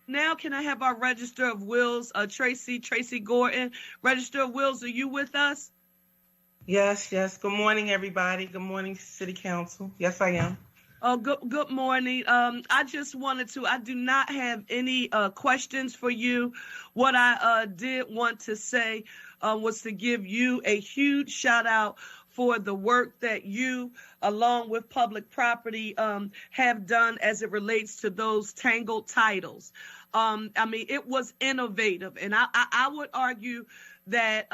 Now, can I have our Register of Wills, Tracey Gordon? Register of Wills, are you with us? Yes. Good morning, everybody. Good morning, City Council. Yes, I am. Oh, good morning. I just wanted to, I do not have any questions for you. What I did want to say was to give you a huge shout out for the work that you, along with public property, have done as it relates to those tangled titles. I mean, it was innovative, and I would argue that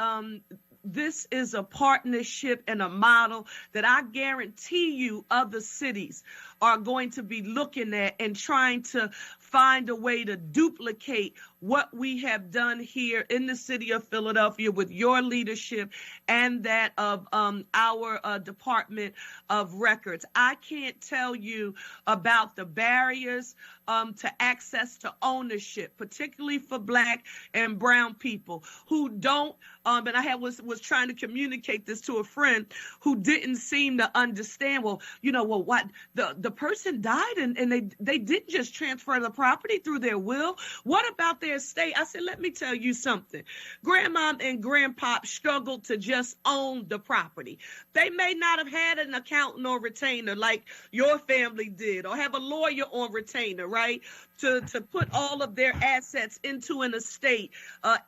this is a partnership and a model that I guarantee you other cities are going to be looking at and trying to find a way to duplicate what we have done here in the city of Philadelphia with your leadership and that of our Department of Records. I can't tell you about the barriers to access to ownership, particularly for Black and brown people who don't, and I was trying to communicate this to a friend who didn't seem to understand, what the person died and they didn't just transfer the property through their will. What about their estate? I said, let me tell you something. Grandma and grandpa struggled to just own the property. They may not have had an accountant or retainer like your family did, or have a lawyer on retainer, right? To put all of their assets into an estate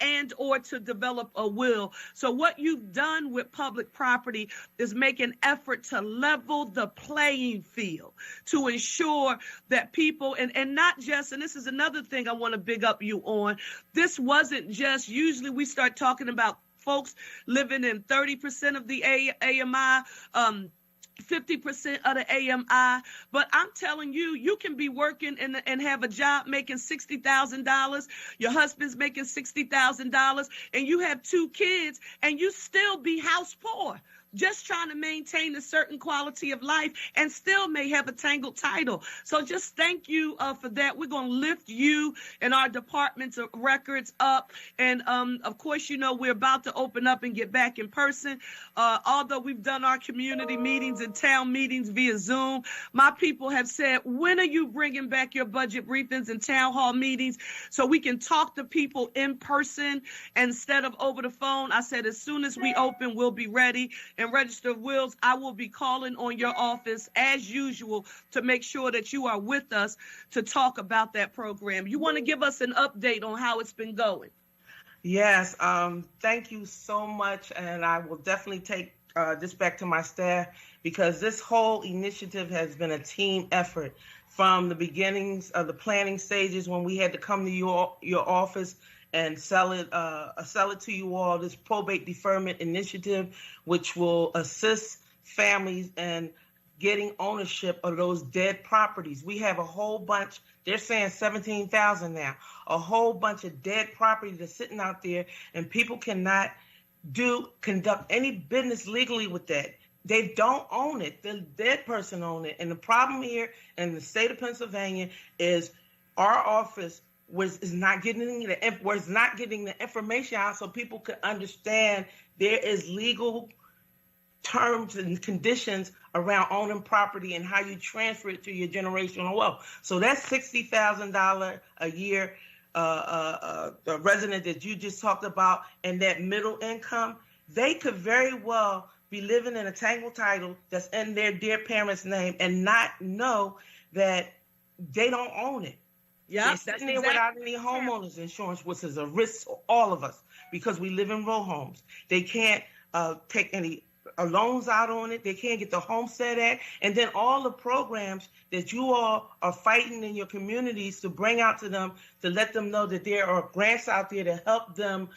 and or to develop a will. So what you've done with public property is make an effort to level the playing field, to ensure that people, and not just, and this is another thing I want to big up you on, this wasn't just, usually we start talking about folks living in 30% of the AMI, 50% of the AMI, but I'm telling you, you can be working and have a job making $60,000, your husband's making $60,000, and you have 2 kids, and you still be house poor, just trying to maintain a certain quality of life and still may have a tangled title. So just thank you for that. We're going to lift you and our Department of Records up. And of course, we're about to open up and get back in person. Although we've done our community meetings and town meetings via Zoom, my people have said, when are you bringing back your budget briefings and town hall meetings so we can talk to people in person instead of over the phone? I said, as soon as we open, we'll be ready. And Register of Wills, I will be calling on your office as usual to make sure that you are with us to talk about that program. You want to give us an update on how it's been going? Yes, thank you so much. And I will definitely take this back to my staff, because this whole initiative has been a team effort from the beginnings of the planning stages when we had to come to your office and sell it to you all, this Probate Deferment Initiative, which will assist families in getting ownership of those dead properties. We have a whole bunch, they're saying 17,000 now, a whole bunch of dead property that's sitting out there, and people cannot conduct any business legally with that. They don't own it. The dead person owns it. And the problem here in the state of Pennsylvania is our office was not getting the information out so people could understand there is legal terms and conditions around owning property and how you transfer it to your generational wealth. So that's $60,000 a year, the resident that you just talked about, and that middle income, they could very well be living in a tangled title that's in their dear parents' name and not know that they don't own it. Yeah, they're sitting there without any homeowners insurance, which is a risk to all of us because we live in row homes. They can't take any loans out on it. They can't get the Homestead Act. And then all the programs that you all are fighting in your communities to bring out to them, to let them know that there are grants out there to help them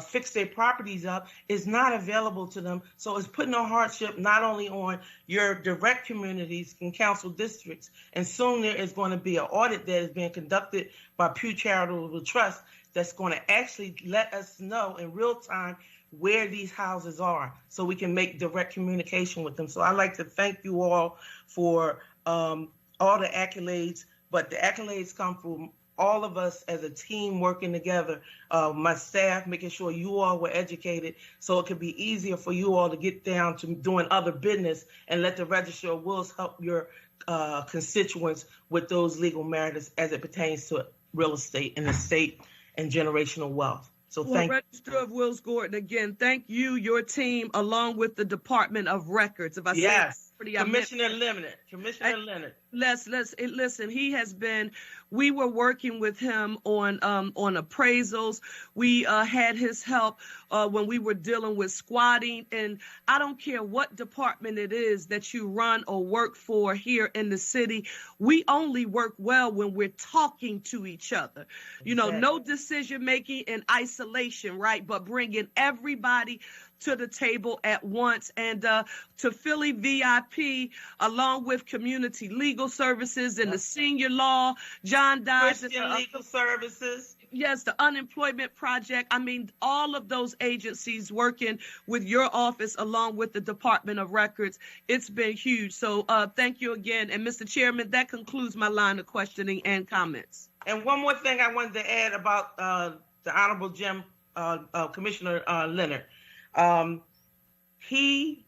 fix their properties up, is not available to them. So it's putting a hardship not only on your direct communities and council districts, and soon there is going to be an audit that is being conducted by Pew Charitable Trust that's going to actually let us know in real time where these houses are so we can make direct communication with them. So I'd like to thank you all for all the accolades, but the accolades come from all of us as a team working together, my staff, making sure you all were educated so it could be easier for you all to get down to doing other business and let the Register of Wills help your constituents with those legal matters as it pertains to real estate and estate and generational wealth. So thank you. Register of Wills Gordon, again, thank you, your team, along with the Department of Records. If I say Commissioner Leonard. Listen, he has been, we were working with him on appraisals. We had his help when we were dealing with squatting. And I don't care what department it is that you run or work for here in the city. We only work well when we're talking to each other. You know, no decision making in isolation, right? But bringing everybody to the table at once. And to Philly VIP, along with Community Legal Services and the Senior Law, John Dodge. Christian Legal Services. Yes, the Unemployment Project. I mean, all of those agencies working with your office along with the Department of Records. It's been huge. So thank you again. And Mr. Chairman, that concludes my line of questioning and comments. And one more thing I wanted to add about the Honorable Jim, Commissioner Leonard. He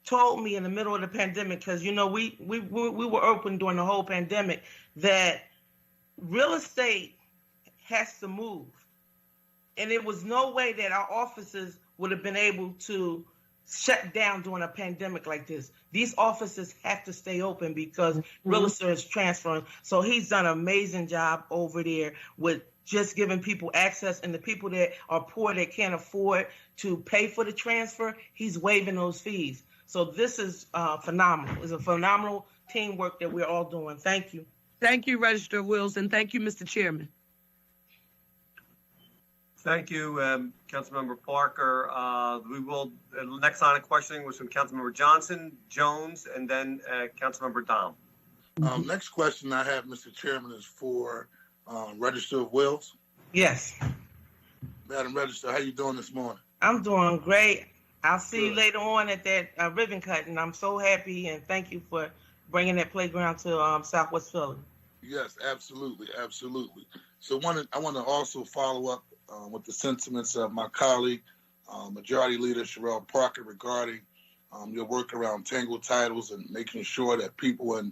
told me in the middle of the pandemic, because, you know, we were open during the whole pandemic, that real estate has to move. And there was no way that our offices would have been able to shut down during a pandemic like this. These offices have to stay open because real estate is transferring. So he's done an amazing job over there with just giving people access, and the people that are poor that can't afford to pay for the transfer, he's waiving those fees. So this is phenomenal. It's a phenomenal teamwork that we're all doing. Thank you. Thank you, Register of Wills, and thank you, Mr. Chairman. Thank you, Councilmember Parker. We will, next line of questioning was from Councilmember Johnson, Jones, and then Councilmember Domb. Next question I have, Mr. Chairman, is for Register of Wills. Yes. Madam Register, how you doing this morning? I'm doing great. I'll see you later on at that ribbon cutting. I'm so happy, and thank you for bringing that playground to Southwest Philly. Yes, absolutely, absolutely. So I want to also follow up with the sentiments of my colleague, Majority Leader Cherelle Parker, regarding your work around Tangled Titles and making sure that people in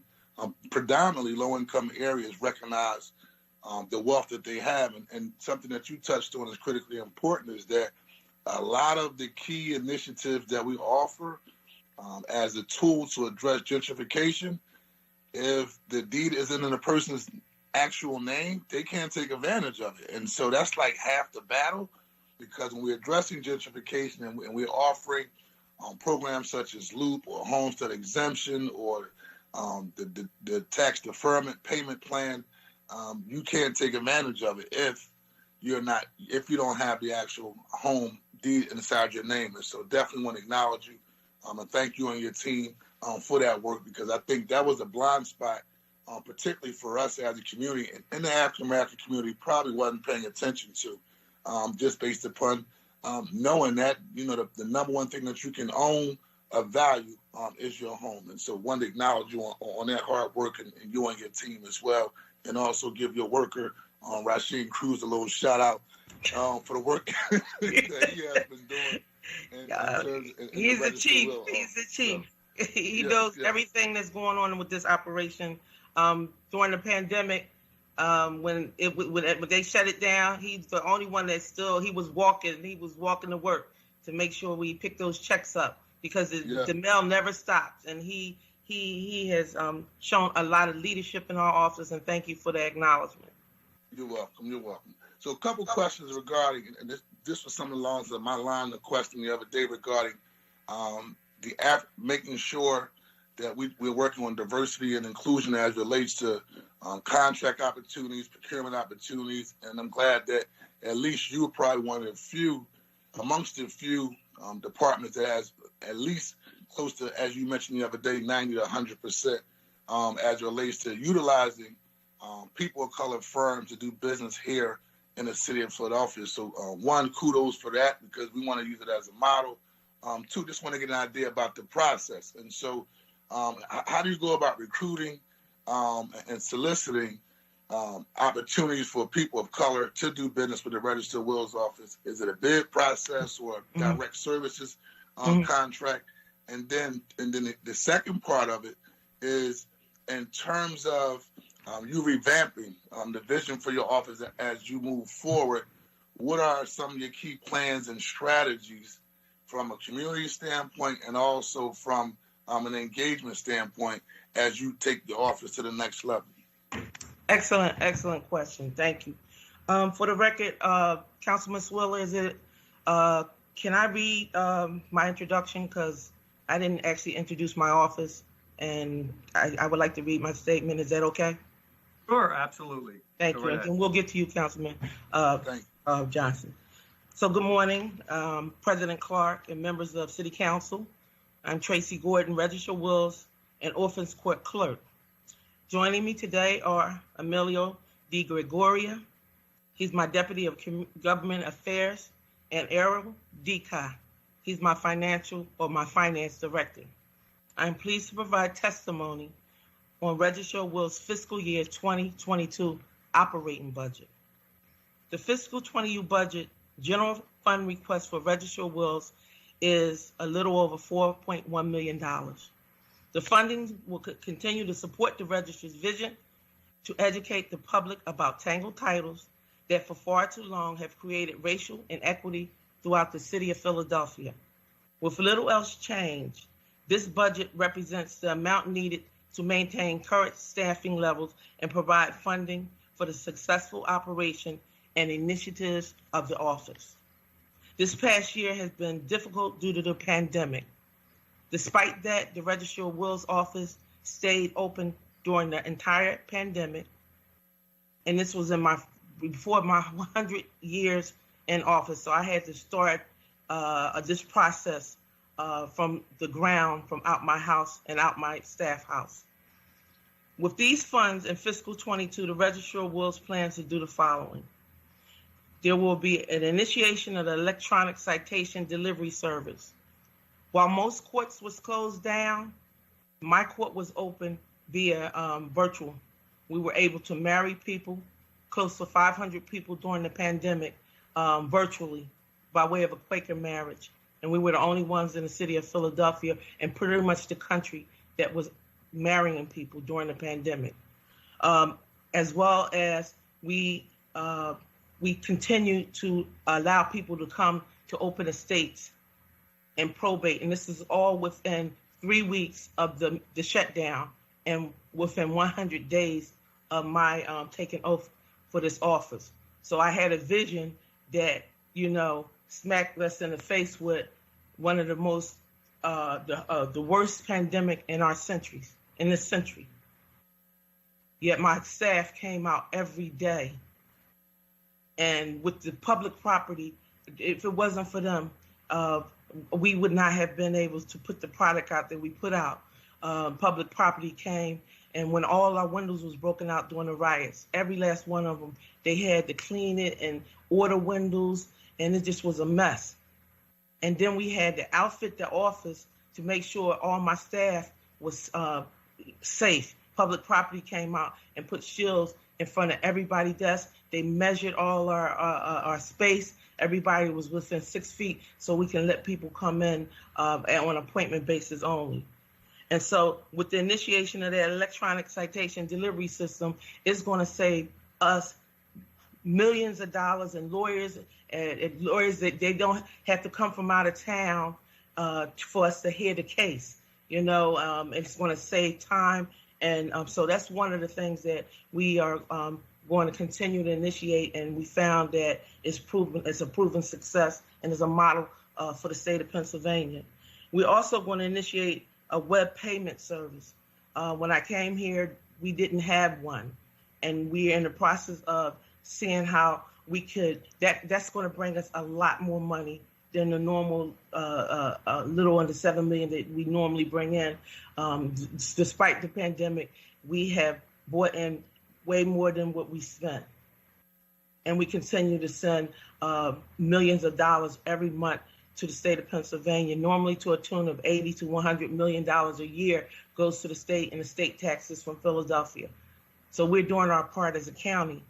predominantly low-income areas recognize the wealth that they have. And something that you touched on is critically important, is that a lot of the key initiatives that we offer as a tool to address gentrification, if the deed isn't in a person's actual name, they can't take advantage of it. And so that's like half the battle, because when we're addressing gentrification and we're offering programs such as Loop or homestead exemption or the tax deferment payment plan, you can't take advantage of it if you don't have the actual home deed inside your name. And so definitely want to acknowledge you and thank you and your team for that work, because I think that was a blind spot, particularly for us as a community, and the African American community probably wasn't paying attention to, just based upon knowing that, you know, the number one thing that you can own of value is your home. And so wanted to acknowledge you on that hard work, and you and your team as well, and also give your worker, Rasheen Cruz, a little shout out for the work that he has been doing. He's the chief. He's the chief. So, he knows everything that's going on with this operation. During the pandemic, when they shut it down, he's the only one that he was walking to work to make sure we pick those checks up, because the mail never stops. And he has shown a lot of leadership in our office, and thank you for the acknowledgement. You're welcome. You're welcome. So a couple questions regarding, and this was something along my line of questioning the other day regarding making sure that we're working on diversity and inclusion as relates to contract opportunities, procurement opportunities. And I'm glad that at least you are probably one of the few, amongst the few departments that has at least close to, as you mentioned the other day, 90 to 100% as it relates to utilizing people of color firms to do business here in the city of Philadelphia. So one, kudos for that, because we want to use it as a model. Two, just want to get an idea about the process. And so how do you go about recruiting and soliciting opportunities for people of color to do business with the Register of Wills office? Is it a bid process or a direct services contract? And then the second part of it is in terms of you revamping the vision for your office as you move forward. What are some of your key plans and strategies from a community standpoint and also from an engagement standpoint as you take the office to the next level? Excellent question. Thank you. For the record, Councilman Squilla, can I read my introduction? Because I didn't actually introduce my office, and I would like to read my statement. Is that okay? Sure, absolutely. Thank you. And we'll get to you, Councilman Johnson. So good morning, President Clarke and members of City Council. I'm Tracey Gordon, Register of Wills and Orphans Court Clerk. Joining me today are Emilio Di Gregoria. He's my Deputy of Government Affairs, and Errol Deca. He's my Finance Director. I am pleased to provide testimony on Register of Wills fiscal year 2022 operating budget. The fiscal 22 budget general fund request for Register of Wills is a little over $4.1 million. The funding will continue to support the registrar's vision to educate the public about tangled titles that for far too long have created racial inequity throughout the city of Philadelphia. With little else changed, this budget represents the amount needed to maintain current staffing levels and provide funding for the successful operation and initiatives of the office. This past year has been difficult due to the pandemic. Despite that, the Registrar of Wills office stayed open during the entire pandemic, and this was before my 100 years in office, so I had to start this process from the ground, from out my house and out my staff house. With these funds in fiscal 22, the Registrar of Wills plans to do the following. There will be an initiation of the electronic citation delivery service. While most courts was closed down, my court was open via virtual. We were able to marry people, close to 500 people during the pandemic, virtually by way of a Quaker marriage. And we were the only ones in the city of Philadelphia and pretty much the country that was marrying people during the pandemic. As well as we continue to allow people to come to open estates and probate. And this is all within 3 weeks of the shutdown and within 100 days of my taking oath for this office. So I had a vision that, smacked us in the face with one of the most, the worst pandemic in this century. Yet my staff came out every day. And with the public property, if it wasn't for them, we would not have been able to put the product out that we put out. Public property came, and when all our windows was broken out during the riots, every last one of them, they had to clean it and order windows, and it just was a mess. And then we had to outfit the office to make sure all my staff was safe. Public property came out and put shields in front of everybody's desk. They measured all our space. Everybody was within 6 feet, so we can let people come in on appointment basis only. And so with the initiation of that electronic citation delivery system, it's going to save us millions of dollars, and lawyers that they don't have to come from out of town for us to hear the case. It's going to save time. And so that's one of the things that we are going to continue to initiate, and we found that it's a proven success and is a model for the state of Pennsylvania. We're also going to initiate a web payment service. When I came here, we didn't have one, and we're in the process of seeing how we could. That's going to bring us a lot more money than the normal little under $7 million that we normally bring in. Despite the pandemic, we have brought in way more than what we spent. And we continue to send millions of dollars every month to the state of Pennsylvania, normally to a tune of $80 to $100 million a year goes to the state and the state taxes from Philadelphia. So we're doing our part as a county.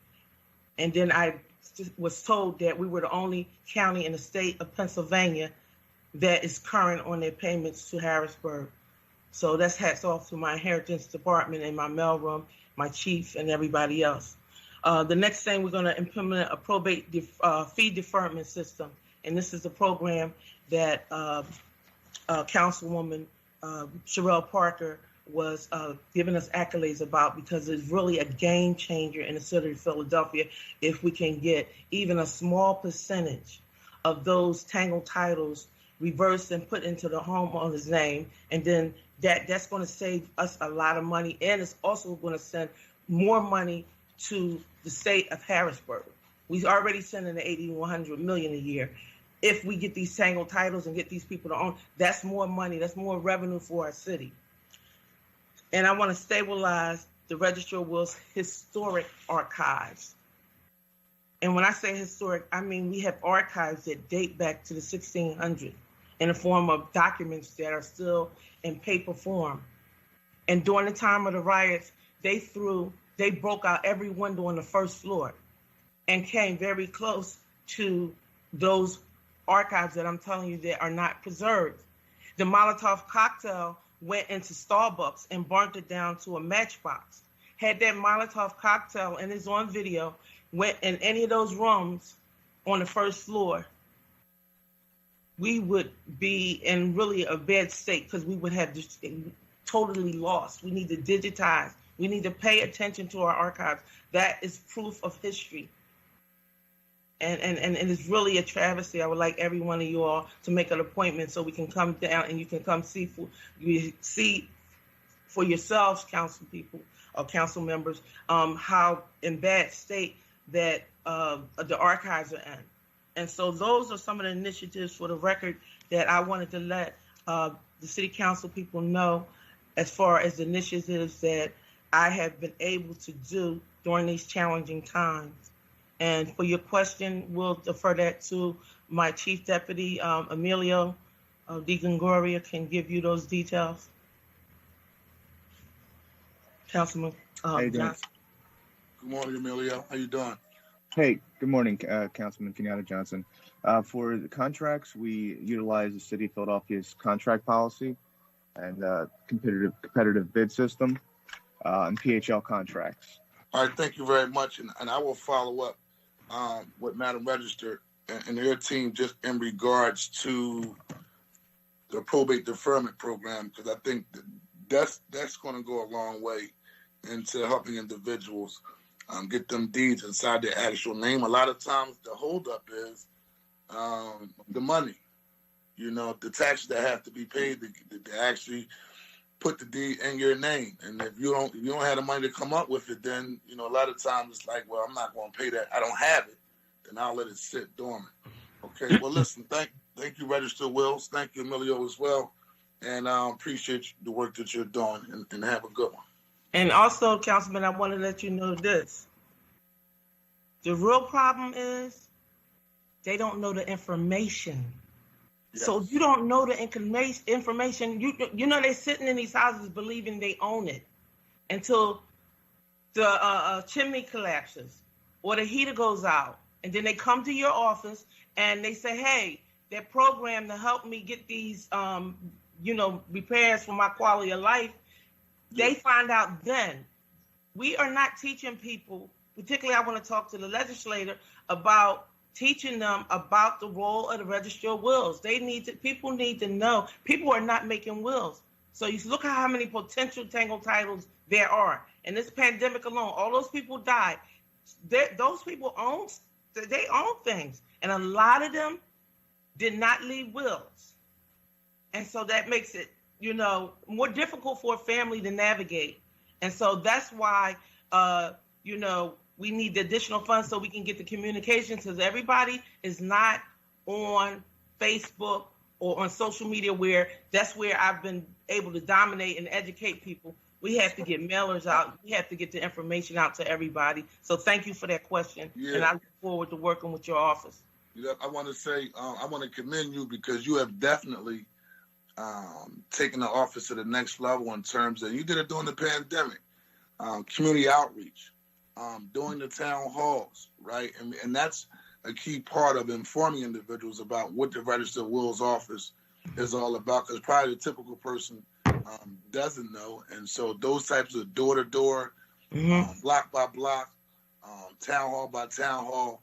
And then I was told that we were the only county in the state of Pennsylvania that is current on their payments to Harrisburg. So that's hats off to my inheritance department and my mailroom my chief, and everybody else. The next thing, we're going to implement a probate fee deferment system. And this is a program that Councilwoman Cherelle Parker was giving us accolades about, because it's really a game changer in the city of Philadelphia if we can get even a small percentage of those tangled titles reversed and put into the homeowner's name. And then that's going to save us a lot of money, and it's also going to send more money to the state of Harrisburg. We've already sending the $80-100 million a year. If we get these tangled titles and get these people to own, that's more money, that's more revenue for our city. And I want to stabilize the Register of Wills historic archives. And when I say historic, I mean we have archives that date back to the 1600s in the form of documents that are still in paper form. And during the time of the riots, they broke out every window on the first floor and came very close to those archives that I'm telling you that are not preserved. The Molotov cocktail went into Starbucks and burnt it down to a matchbox. Had that Molotov cocktail, and it's on video, went in any of those rooms on the first floor, we would be in really a bad state, because we would have just totally lost. We need to digitize. We need to pay attention to our archives. That is proof of history. And it's really a travesty. I would like every one of you all to make an appointment so we can come down and you can come see for yourselves, council people or council members, how in bad state that the archives are in. And so those are some of the initiatives, for the record, that I wanted to let the city council people know, as far as the initiatives that I have been able to do during these challenging times. And for your question, we'll defer that to my Chief Deputy, Emilio DeGongoria, can give you those details. Councilman Johnson. Good morning, Emilio. How you doing? Hey, good morning, Councilman Kenyatta Johnson. For the contracts, we utilize the City of Philadelphia's contract policy and competitive bid system and PHL contracts. All right, thank you very much. And I will follow up with Madam Register and their team just in regards to the probate deferment program, because I think that's going to go a long way into helping individuals get them deeds inside their actual name. A lot of times the holdup is the money, the taxes that have to be paid to actually put the deed in your name. And if you don't have the money to come up with it, then a lot of times it's like, well, I'm not going to pay that. I don't have it. Then I'll let it sit dormant. Okay. Well, listen, thank you, Register Wills. Thank you, Emilio, as well. And I appreciate the work that you're doing, and have a good one. And also, Councilman, I want to let you know this. The real problem is they don't know the information. Yes. So you don't know the information. They're sitting in these houses believing they own it until the chimney collapses or the heater goes out. And then they come to your office and they say, hey, that program to help me get these, repairs for my quality of life, they find out then. We are not teaching people, particularly I want to talk to the legislator about teaching them about the role of the Register of Wills. People need to know. People are not making wills. So you look at how many potential tangled titles there are. In this pandemic alone, all those people died. Those people own things. And a lot of them did not leave wills. And so that makes it, more difficult for a family to navigate. And so that's why, we need the additional funds so we can get the communication, because everybody is not on Facebook or on social media that's where I've been able to dominate and educate people. We have to get mailers out. We have to get the information out to everybody. So thank you for that question. Yeah. And I look forward to working with your office. I want to say, I want to commend you, because you have definitely taken the office to the next level in terms of, you did it during the pandemic, community outreach, doing the town halls, right? And that's a key part of informing individuals about what the Register of Wills office is all about, because probably the typical person doesn't know. And so those types of door-to-door Mm-hmm. block by block, town hall by town hall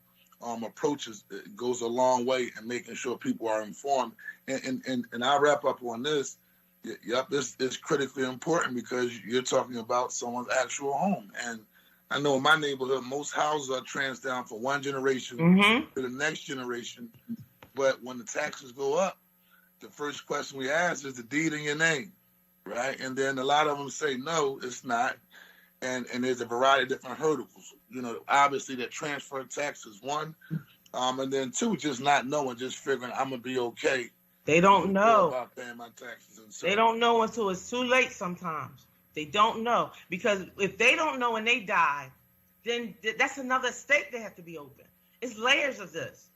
approaches. It goes a long way in making sure people are informed. And I'll wrap up on this. Yep, it's critically important because you're talking about someone's actual home. And I know in my neighborhood, most houses are transferred down from one generation to the next generation. But when the taxes go up, the first question we ask is the deed in your name, right? And then a lot of them say, no, it's not. And there's a variety of different hurdles. You know, obviously that transfer tax is one. And then two, just not knowing, just figuring I'm going to be okay. They don't know about paying my taxes. And so they don't know until it's too late sometimes. They don't know. Because if they don't know and they die, then that's another estate they have to be open. It's layers of this.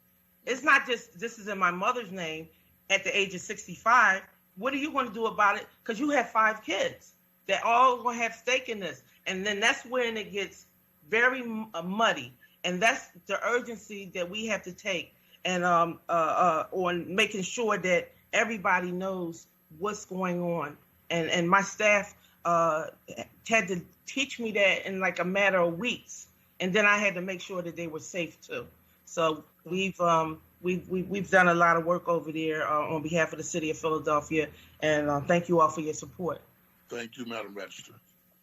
It's not just this is in my mother's name at the age of 65. What are you going to do about it? Because you have 5 kids that all going to have stake in this. And then that's when it gets very muddy. And that's the urgency that we have to take and on making sure that everybody knows what's going on. And my staff had to teach me that in like a matter of weeks. And then I had to make sure that they were safe too. So we've done a lot of work over there on behalf of the city of Philadelphia. And thank you all for your support. Thank you, Madam Register.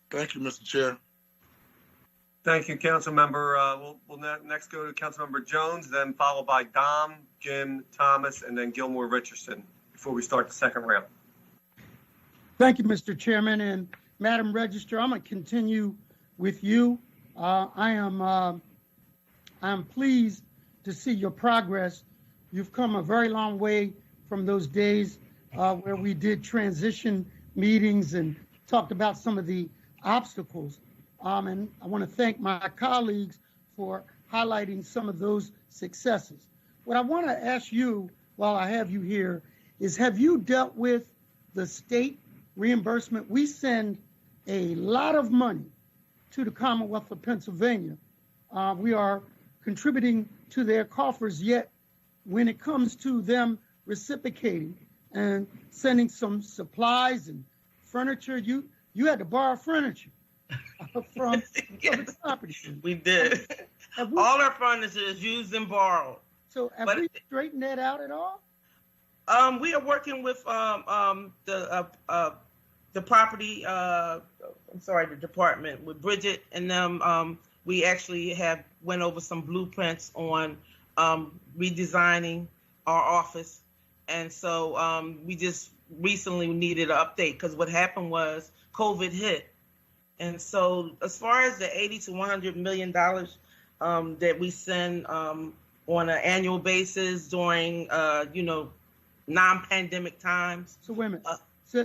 Thank you, Mr. Chair. Thank you, Council Member. We'll next go to Councilmember Jones, then followed by Domb, Jim, Thomas, and then Gilmore, Richardson before we start the second round. Thank you, Mr. Chairman. And Madam Register, I'm going to continue with you. I am pleased to see your progress. You've come a very long way from those days where we did transition meetings and talked about some of the obstacles. And I want to thank my colleagues for highlighting some of those successes. What I want to ask you while I have you here is, have you dealt with the state reimbursement? We send a lot of money to the Commonwealth of Pennsylvania. We are contributing to their coffers, yet when it comes to them reciprocating and sending some supplies and furniture, you had to borrow furniture from the property. We did. All our furniture is used and borrowed. So have we straightened that out at all? We are working with the property, the department with Bridget and them. We actually have went over some blueprints on redesigning our office. And so we just recently needed an update because what happened was COVID hit. And so as far as the $80 to $100 million that we send on an annual basis during, non-pandemic times. So wait a minute.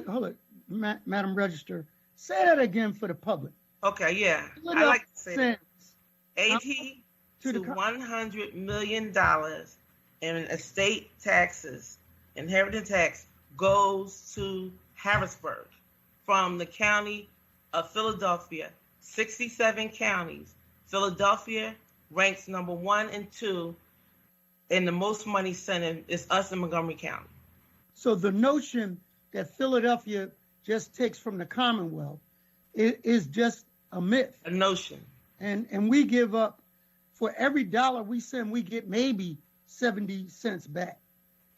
Hold it, Madam Register. Say that again for the public. Okay, yeah. I like to say that. $80 to $100 million in estate taxes, inheritance tax, goes to Harrisburg from the county of Philadelphia. 67 counties. Philadelphia ranks number 1 and 2 in the most money sent is us in Montgomery County. So the notion that Philadelphia just takes from the Commonwealth is just a myth. A notion. And we give up, for every dollar we send, we get maybe 70 cents back.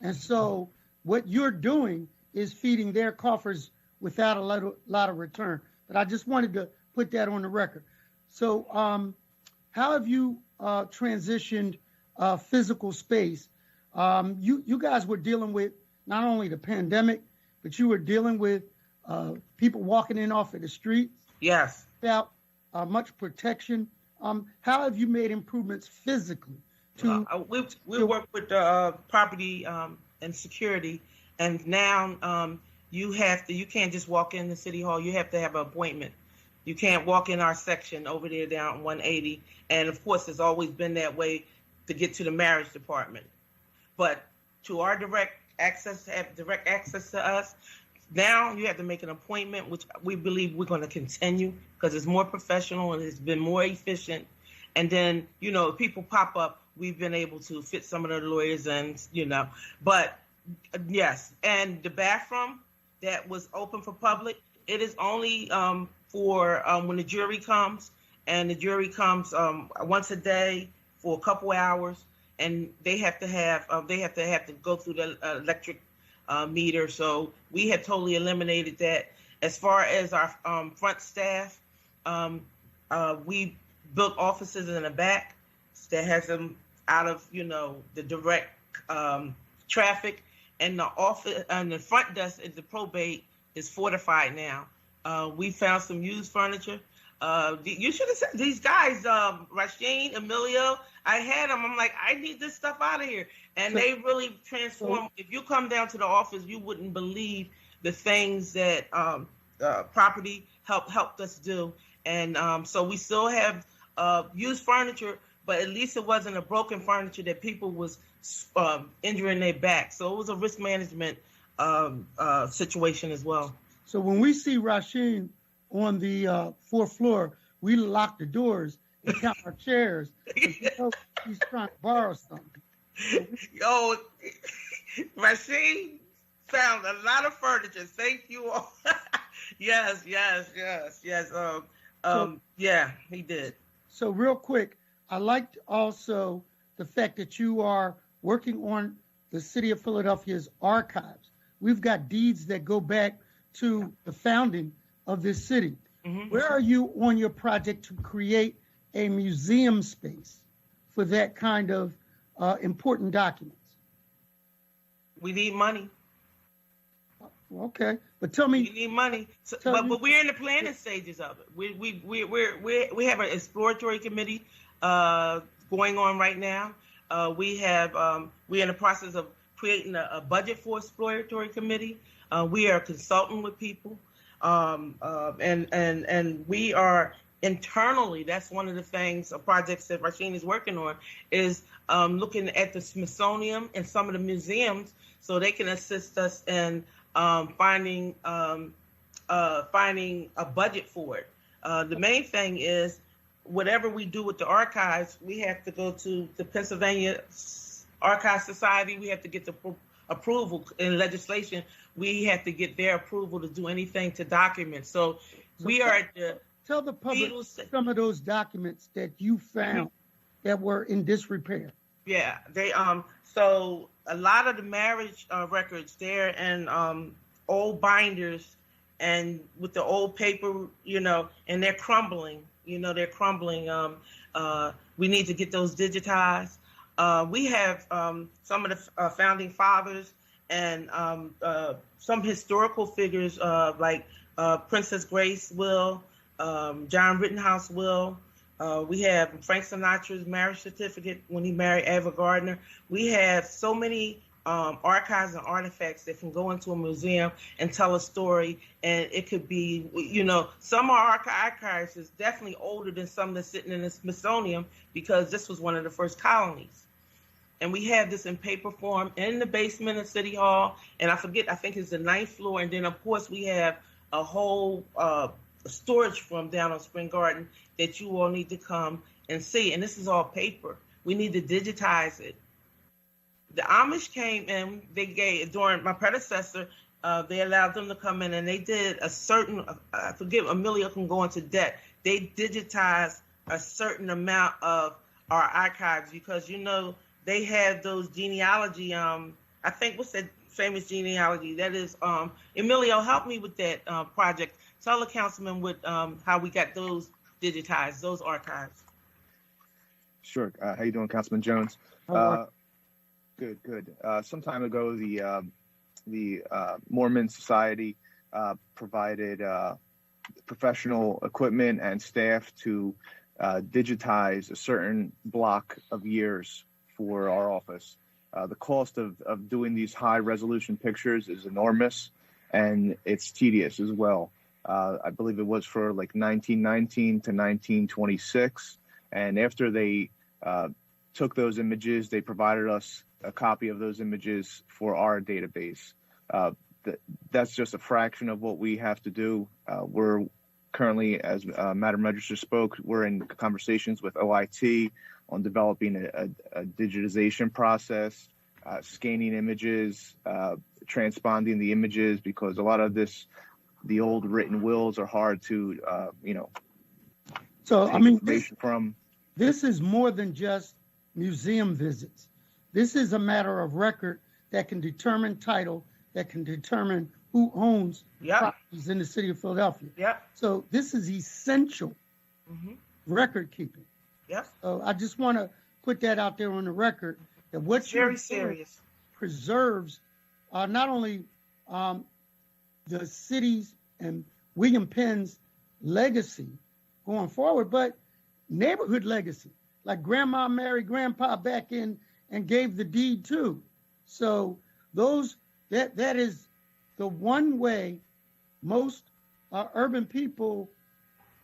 And so what you're doing is feeding their coffers without a lot of return. But I just wanted to put that on the record. So how have you transitioned physical space? You guys were dealing with not only the pandemic, but you were dealing with people walking in off of the streets. Yes. Without much protection. How have you made improvements physically? We work with property and security, and now you can't just walk in the city hall. You have to have an appointment. You can't walk in our section over there down 180. And of course, it's always been that way to get to the marriage department. But to our direct access to us, now you have to make an appointment, which we believe we're going to continue because it's more professional and it's been more efficient. And then, if people pop up, we've been able to fit some of the lawyers and, but yes. And the bathroom that was open for public, it is only for when the jury comes and the jury comes once a day for a couple hours, and they have to go through the electric meter. So we have totally eliminated that. As far as our front staff, we built offices in the back that has them out of the direct traffic, and the office and the front desk at the probate is fortified now. We found some used furniture. You should have said these guys, Rasheen, Emilio. I had them. I'm like, I need this stuff out of here, and they really transformed. If you come down to the office, you wouldn't believe the things that property helped us do. And so we still have used furniture, but at least it wasn't a broken furniture that people was injuring their back. So it was a risk management situation as well. So when we see Rasheen on the fourth floor, we lock the doors and count our chairs. He's trying to borrow something. Yo, Rasheen found a lot of furniture. Thank you all. Yes. Yeah, he did. So real quick, I liked also the fact that you are working on the City of Philadelphia's archives. We've got deeds that go back to the founding of this city. Mm-hmm. Where are you on your project to create a museum space for that kind of important documents? We need money. Okay, but tell me. We need money, but we're in the planning stages of it. We have an exploratory committee going on right now. We're in the process of creating a budget for exploratory committee. We are consulting with people, and we are internally. That's one of the things, projects that Rasheen is working on, is looking at the Smithsonian and some of the museums so they can assist us in finding a budget for it. The main thing is, whatever we do with the archives, we have to go to the Pennsylvania Archive Society. We have to get the approval in legislation. We have to get their approval to do anything to document. So we are at the tell the public some of those documents that you found that were in disrepair. Yeah, they so a lot of the marriage records, they're in old binders and with the old paper, and they're crumbling. They're crumbling. We need to get those digitized. We have some of the founding fathers and some historical figures like Princess Grace will, John Rittenhouse will. We have Frank Sinatra's marriage certificate when he married Ava Gardner. We have so many archives and artifacts that can go into a museum and tell a story. And it could be, some of our archives is definitely older than some that's sitting in the Smithsonian because this was one of the first colonies. And we have this in paper form in the basement of City Hall. And I think it's the 9th floor. And then, of course, we have a whole storage room down on Spring Garden that you all need to come and see. And this is all paper. We need to digitize it. The Amish came in, during my predecessor, they allowed them to come in and they did a certain, I forget, Amelia can go into debt. They digitized a certain amount of our archives because, they have those genealogy, I think, what's that famous genealogy? That is, Emilio, help me with that project. Tell the councilman how we got those digitized, those archives. Sure. How you doing, Councilman Jones? Good. Some time ago, the Mormon Society provided professional equipment and staff to digitize a certain block of years for our office. The cost of doing these high resolution pictures is enormous, and it's tedious as well. I believe it was for like 1919 to 1926. And after they took those images, they provided us a copy of those images for our database. That's just a fraction of what we have to do. We're currently, as Madam Register spoke, we're in conversations with OIT on developing a digitization process, scanning images, transponding the images, because a lot of the old written wills are hard to, So, I mean, this is more than just museum visits. This is a matter of record that can determine title, that can determine who owns properties in the city of Philadelphia. Yep. So this is essential record keeping. Yep. So I just want to put that out there on the record that what very serious preserves not only the city's and William Penn's legacy going forward, but neighborhood legacy. Like grandma married grandpa back in and gave the deed too. So that is the one way most urban people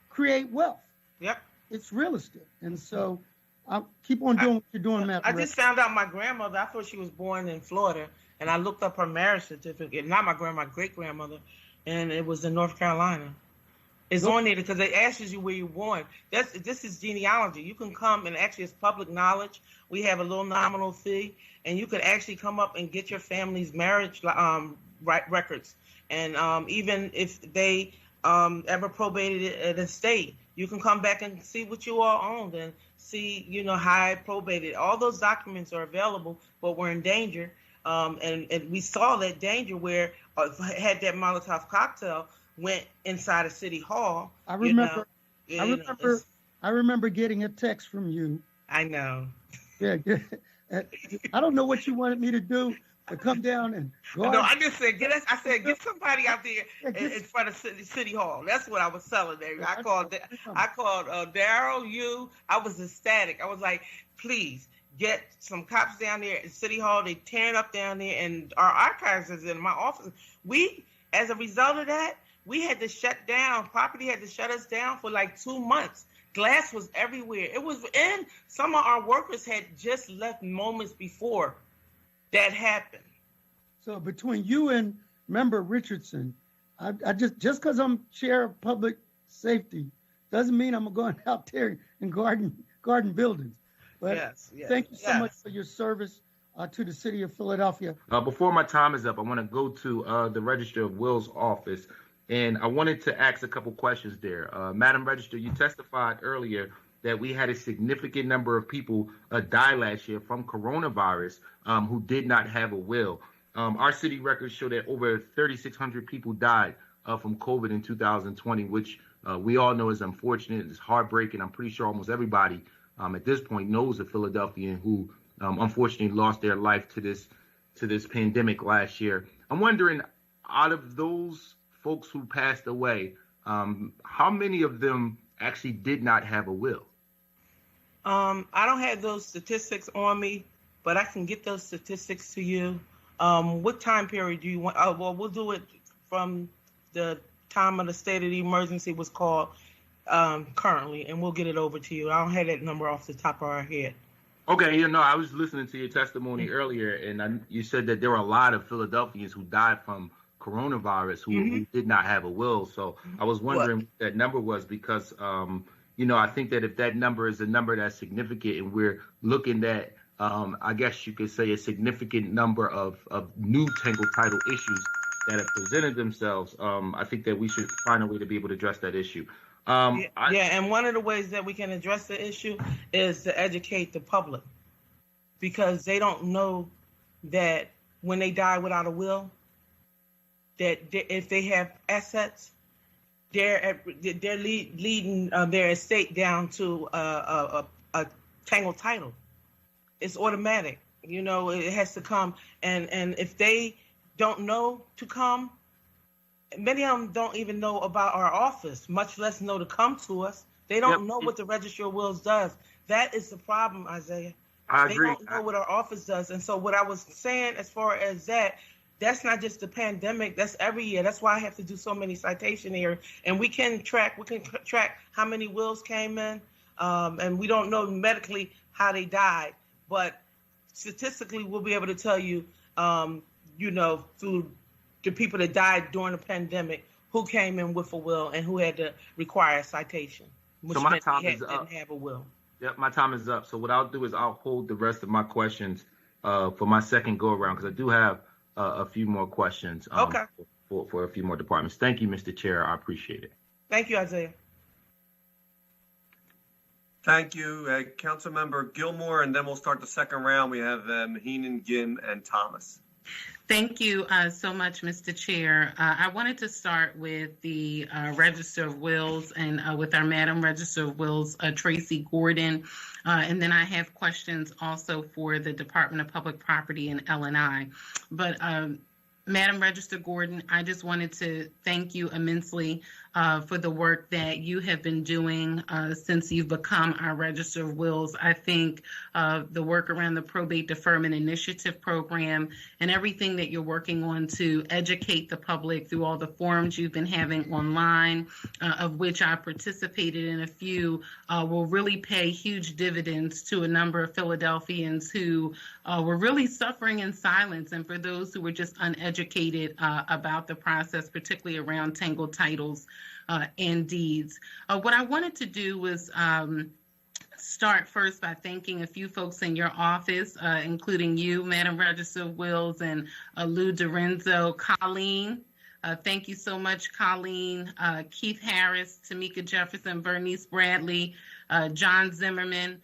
create wealth. Yep. It's real estate. And so I'll keep on doing what you're doing, Matt. I just found out my grandmother, I thought she was born in Florida, and I looked up her marriage certificate, not my grandma, my great-grandmother, and it was in North Carolina. It's on there because it asks you where you're born. This is genealogy. You can come and actually, it's public knowledge. We have a little nominal fee, and you could actually come up and get your family's marriage records. And even if they ever probated an estate, you can come back and see what you all owned and see, how I probated. All those documents are available, but we're in danger. And we saw that danger where had that Molotov cocktail went inside a city hall. I remember getting a text from you. I know. Yeah. I don't know what you wanted me to do, to come down and go. No, I just said get somebody out there in front of city hall. That's what I was telling them. I called Darrell. I was ecstatic. I was like, please get some cops down there at city hall. They tearing up down there, and our archives is in my office. As a result of that, we had to shut down. Property had to shut us down for like 2 months. Glass was everywhere. It was in. Some of our workers had just left moments before that happened. So between you and Member Richardson, I just because I'm chair of public safety doesn't mean I'm going out there and garden buildings. But thank you so much for your service to the city of Philadelphia. Before my time is up, I want to go to the Register of Wills office. And I wanted to ask a couple questions there. Madam Register, you testified earlier that we had a significant number of people die last year from coronavirus who did not have a will. Our city records show that over 3,600 people died from COVID in 2020, which we all know is unfortunate. It's heartbreaking. I'm pretty sure almost everybody at this point knows a Philadelphian who unfortunately lost their life to this pandemic last year. I'm wondering, out of those folks who passed away, how many of them actually did not have a will? I don't have those statistics on me, but I can get those statistics to you. What time period do you want? Well, we'll do it from the time of the state of the emergency was called currently, and we'll get it over to you. I don't have that number off the top of our head. Okay, I was listening to your testimony earlier, and you said that there were a lot of Philadelphians who died from coronavirus who did not have a will. So I was wondering what that number was because, I think that if that number is a number that's significant and we're looking at, I guess you could say, a significant number of new Tangled Title issues that have presented themselves, I think that we should find a way to be able to address that issue. And one of the ways that we can address the issue is to educate the public, because they don't know that when they die without a will, that if they have assets, they're leading their estate down to a Tangled Title. It's automatic. It has to come. And if they don't know to come, many of them don't even know about our office, much less know to come to us. They don't know what the Registry of Wills does. That is the problem, Isaiah. I agree. They don't know what our office does. And so what I was saying as far as that's not just the pandemic. That's every year. That's why I have to do so many citation here. And we can track how many wills came in. And we don't know medically how they died. But statistically, we'll be able to tell you, through the people that died during the pandemic, who came in with a will and who had to require a citation, which meant didn't have a will. Yep, my time is up. So what I'll do is I'll hold the rest of my questions for my second go around, because I do have a few more questions for a few more departments. Thank you, Mr. Chair. I appreciate it. Thank you, Isaiah. Thank you, Councilmember Gilmore, and then we'll start the second round. We have Henon, Gym, and Thomas. Thank you so much, Mr. Chair. I wanted to start with the Register of Wills and with our Madam Register of Wills, Tracey Gordon. And then I have questions also for the Department of Public Property and L&I. But Madam Register Gordon, I just wanted to thank you immensely for the work that you have been doing since you've become our Register of Wills. I think the work around the Probate Deferment Initiative program and everything that you're working on to educate the public through all the forums you've been having online, of which I participated in a few, will really pay huge dividends to a number of Philadelphians who were really suffering in silence, and for those who were just uneducated about the process, particularly around tangled titles and deeds. What I wanted to do was start first by thanking a few folks in your office, including you, Madam Register of Wills, and Lou Dorenzo, Colleen. Thank you so much, Colleen, Keith Harris, Tamika Jefferson, Bernice Bradley, John Zimmerman,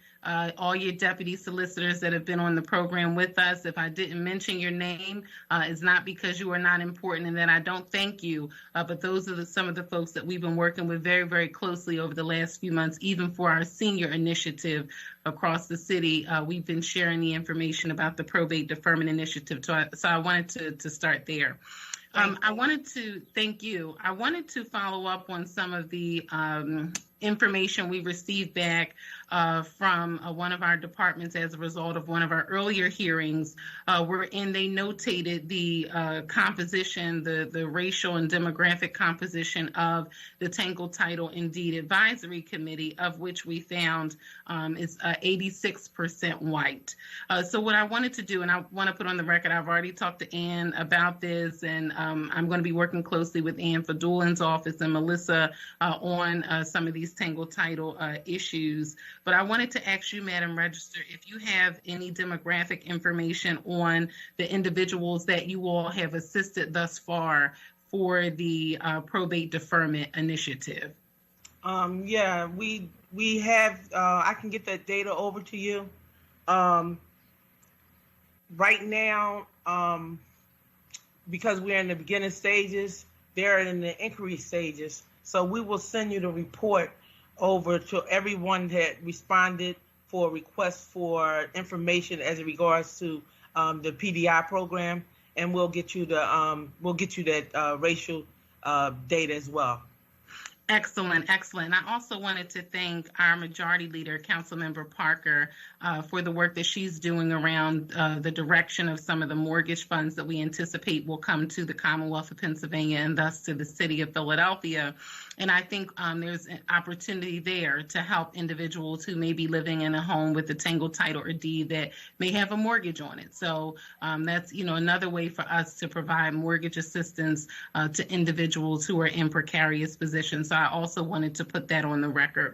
all your deputy solicitors that have been on the program with us. If I didn't mention your name, it's not because you are not important and that I don't thank you, but those are some of the folks that we've been working with very, very closely over the last few months, even for our senior initiative across the city. We've been sharing the information about the Probate Deferment Initiative, so I wanted to start there. I wanted to thank you. I wanted to follow up on some of the information we received back from one of our departments as a result of one of our earlier hearings, wherein they notated the composition, the racial and demographic composition of the Tangled Title and Deed Advisory Committee, of which we found is 86% white. So what I wanted to do, and I want to put on the record, I've already talked to Ann about this, and I'm going to be working closely with Ann Fadulin's office and Melissa on some of these Tangled Title issues. But I wanted to ask you, Madam Register, if you have any demographic information on the individuals that you all have assisted thus far for the Probate Deferment Initiative. Yeah, we have, I can get that data over to you. Right now, because we're in the beginning stages, they're in the inquiry stages. So we will send you the report over to everyone that responded for requests for information as it regards to the PDI program, and we'll get you that racial data as well. Excellent, excellent. I also wanted to thank our Majority Leader, Councilmember Parker, for the work that she's doing around the direction of some of the mortgage funds that we anticipate will come to the Commonwealth of Pennsylvania and thus to the city of Philadelphia. And I think there's an opportunity there to help individuals who may be living in a home with a tangled title or deed that may have a mortgage on it. So that's, another way for us to provide mortgage assistance to individuals who are in precarious positions. So I also wanted to put that on the record.